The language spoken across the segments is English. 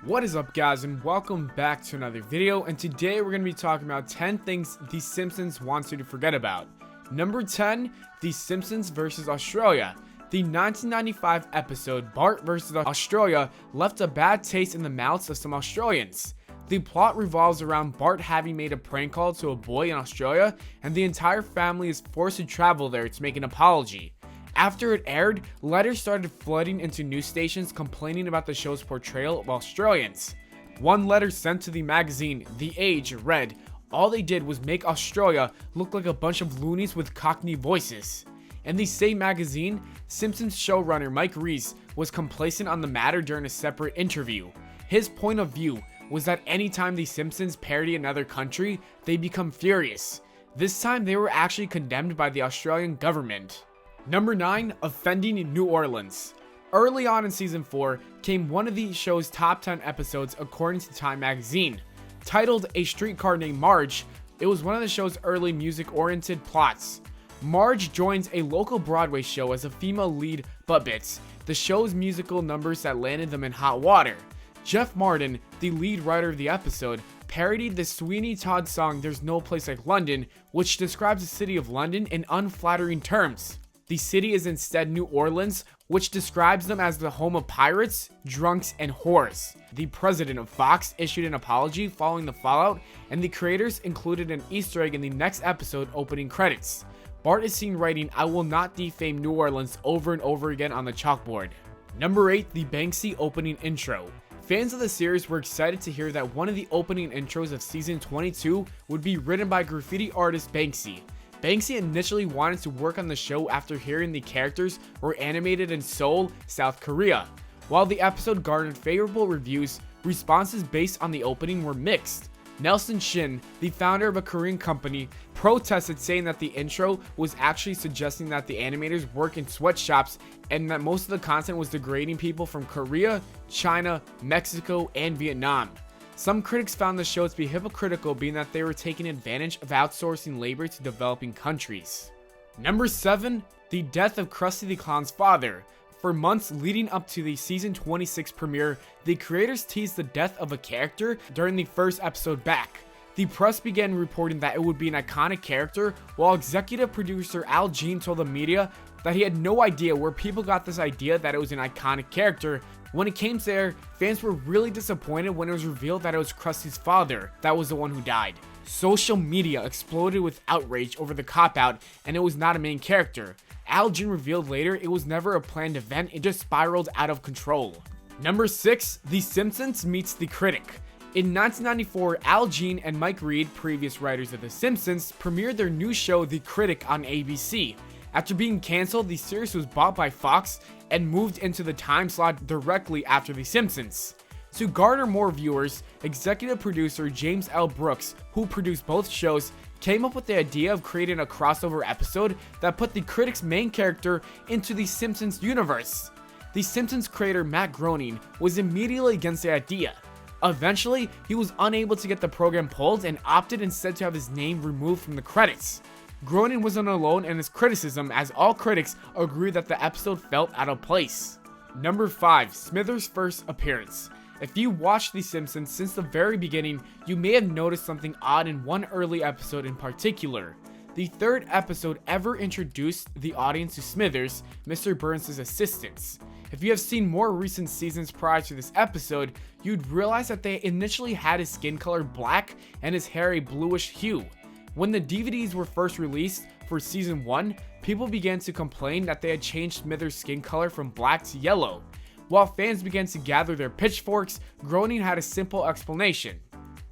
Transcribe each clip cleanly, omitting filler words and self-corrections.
What is up, guys, and welcome back to another video. And today we're going to be talking about 10 things The Simpsons wants you to forget about. Number 10, The Simpsons vs. Australia. The 1995 episode Bart vs. Australia left a bad taste in the mouths of some Australians. The plot revolves around Bart having made a prank call to a boy in Australia, and the entire family is forced to travel there to make an apology. After it aired, letters started flooding into news stations complaining about the show's portrayal of Australians. One letter sent to the magazine, The Age, read, "All they did was make Australia look like a bunch of loonies with Cockney voices." In the same magazine, Simpsons showrunner Mike Reiss was complacent on the matter during a separate interview. His point of view was that anytime the Simpsons parody another country, they become furious. This time they were actually condemned by the Australian government. Number 9, offending New Orleans. Early on in season 4 came one of the show's top 10 episodes according to Time magazine. Titled A Streetcar Named Marge, it was one of the show's early music-oriented plots. Marge joins a local Broadway show as a female lead Bubbits, the show's musical numbers that landed them in hot water. Jeff Martin, the lead writer of the episode, parodied the Sweeney Todd song There's No Place Like London, which describes the city of London in unflattering terms. The city is instead New Orleans, which describes them as the home of pirates, drunks, and whores. The president of Fox issued an apology following the fallout, and the creators included an Easter egg in the next episode opening credits. Bart is seen writing "I will not defame New Orleans" over and over again on the chalkboard. Number 8, the Banksy opening intro. Fans of the series were excited to hear that one of the opening intros of season 22 would be written by graffiti artist Banksy. Banksy initially wanted to work on the show after hearing the characters were animated in Seoul, South Korea. While the episode garnered favorable reviews, responses based on the opening were mixed. Nelson Shin, the founder of a Korean company, protested, saying that the intro was actually suggesting that the animators work in sweatshops and that most of the content was degrading people from Korea, China, Mexico, and Vietnam. Some critics found the show to be hypocritical, being that they were taking advantage of outsourcing labor to developing countries. Number 7, the death of Krusty the Clown's father. For months leading up to the season 26 premiere, the creators teased the death of a character during the first episode back. The press began reporting that it would be an iconic character, while executive producer Al Jean told the media that he had no idea where people got this idea that it was an iconic character. When it came there, fans were really disappointed when it was revealed that it was Krusty's father that was the one who died. Social media exploded with outrage over the cop-out, and it was not a main character. Al Jean revealed later it was never a planned event, it just spiraled out of control. Number 6, The Simpsons meets The Critic. In 1994, Al Jean and Mike Reed, previous writers of The Simpsons, premiered their new show The Critic on ABC. After being cancelled, the series was bought by Fox and moved into the time slot directly after The Simpsons. To garner more viewers, executive producer James L. Brooks, who produced both shows, came up with the idea of creating a crossover episode that put the Critic's main character into the Simpsons universe. The Simpsons creator Matt Groening was immediately against the idea. Eventually, he was unable to get the program pulled and opted instead to have his name removed from the credits. Groening wasn't alone in his criticism, as all critics agreed that the episode felt out of place. Number 5, Smithers' first appearance. If you watched The Simpsons since the very beginning, you may have noticed something odd in one early episode in particular. The third episode ever introduced the audience to Smithers, Mr. Burns' assistants. If you have seen more recent seasons prior to this episode, you'd realize that they initially had his skin color black and his hair a bluish hue. When the DVDs were first released for season 1, people began to complain that they had changed Smithers' skin color from black to yellow. While fans began to gather their pitchforks, Groening had a simple explanation.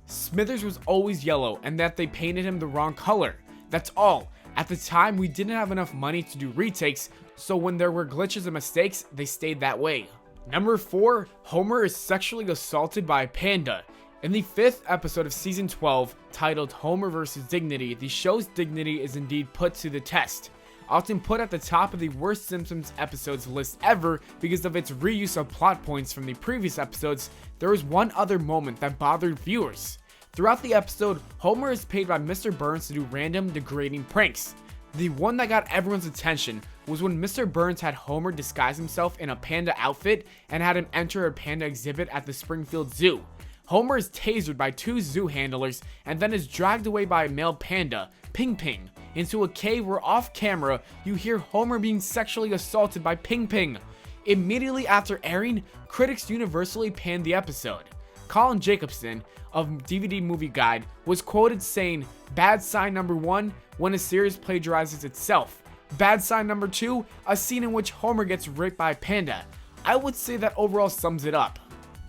Smithers was always yellow and that they painted him the wrong color. That's all. At the time, we didn't have enough money to do retakes, so when there were glitches and mistakes, they stayed that way. Number 4, Homer is sexually assaulted by a panda. In the 5th episode of season 12, titled Homer vs. Dignity, the show's dignity is indeed put to the test. Often put at the top of the worst Simpsons episodes list ever because of its reuse of plot points from the previous episodes, there was one other moment that bothered viewers. Throughout the episode, Homer is paid by Mr. Burns to do random degrading pranks. The one that got everyone's attention was when Mr. Burns had Homer disguise himself in a panda outfit and had him enter a panda exhibit at the Springfield Zoo. Homer is tasered by 2 zoo handlers and then is dragged away by a male panda, Ping Ping, into a cave where off camera you hear Homer being sexually assaulted by Ping Ping. Immediately after airing, critics universally panned the episode. Colin Jacobson of DVD Movie Guide was quoted saying, "Bad sign number 1, when a series plagiarizes itself. Bad sign number 2, a scene in which Homer gets raped by a panda." I would say that overall sums it up.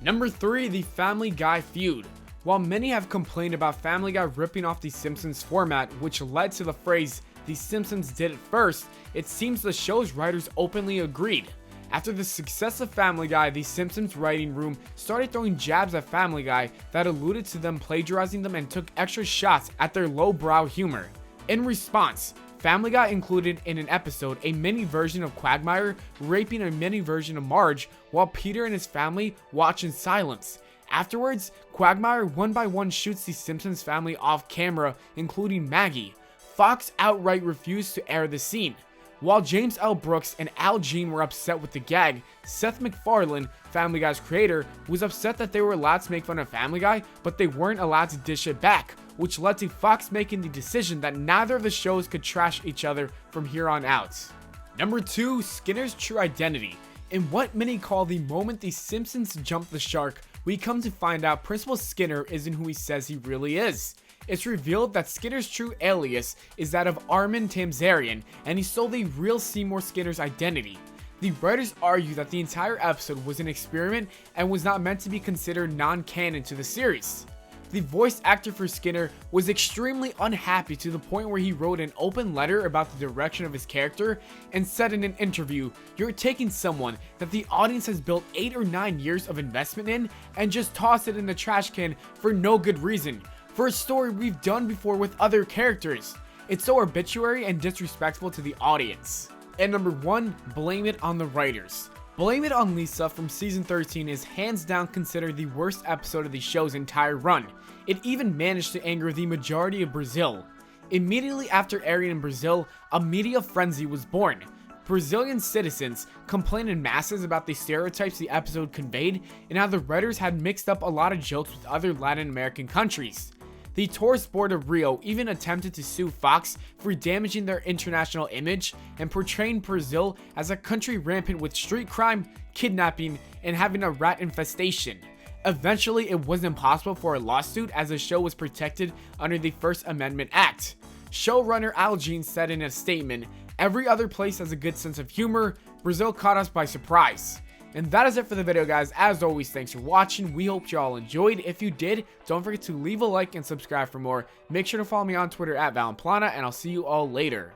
Number 3, the Family Guy feud. While many have complained about Family Guy ripping off the Simpsons format, which led to the phrase, "The Simpsons did it first," it seems the show's writers openly agreed. After the success of Family Guy, the Simpsons writing room started throwing jabs at Family Guy that alluded to them plagiarizing them and took extra shots at their lowbrow humor. In response, Family Guy included in an episode a mini version of Quagmire raping a mini version of Marge while Peter and his family watch in silence. Afterwards, Quagmire one by one shoots the Simpsons family off camera, including Maggie. Fox outright refused to air the scene. While James L. Brooks and Al Jean were upset with the gag, Seth MacFarlane, Family Guy's creator, was upset that they were allowed to make fun of Family Guy, but they weren't allowed to dish it back, which led to Fox making the decision that neither of the shows could trash each other from here on out. Number 2, Skinner's true identity. In what many call the moment the Simpsons jumped the shark, we come to find out Principal Skinner isn't who he says he really is. It's revealed that Skinner's true alias is that of Armin Tamzarian, and he stole the real Seymour Skinner's identity. The writers argue that the entire episode was an experiment and was not meant to be considered non-canon to the series. The voice actor for Skinner was extremely unhappy to the point where he wrote an open letter about the direction of his character and said in an interview, "You're taking someone that the audience has built 8 or 9 years of investment in and just toss it in the trash can for no good reason. For a story we've done before with other characters. It's so arbitrary and disrespectful to the audience." And number 1, blame it on the writers. Blame It on Lisa from season 13 is hands down considered the worst episode of the show's entire run. It even managed to anger the majority of Brazil. Immediately after airing in Brazil, a media frenzy was born. Brazilian citizens complained in masses about the stereotypes the episode conveyed and how the writers had mixed up a lot of jokes with other Latin American countries. The Tourist Board of Rio even attempted to sue Fox for damaging their international image and portraying Brazil as a country rampant with street crime, kidnapping, and having a rat infestation. Eventually, it was impossible for a lawsuit as the show was protected under the First Amendment Act. Showrunner Al Jean said in a statement, "Every other place has a good sense of humor. Brazil caught us by surprise." And that is it for the video, guys. As always, thanks for watching. We hope you all enjoyed. If you did, don't forget to leave a like and subscribe for more. Make sure to follow me on Twitter at Valenplana, and I'll see you all later.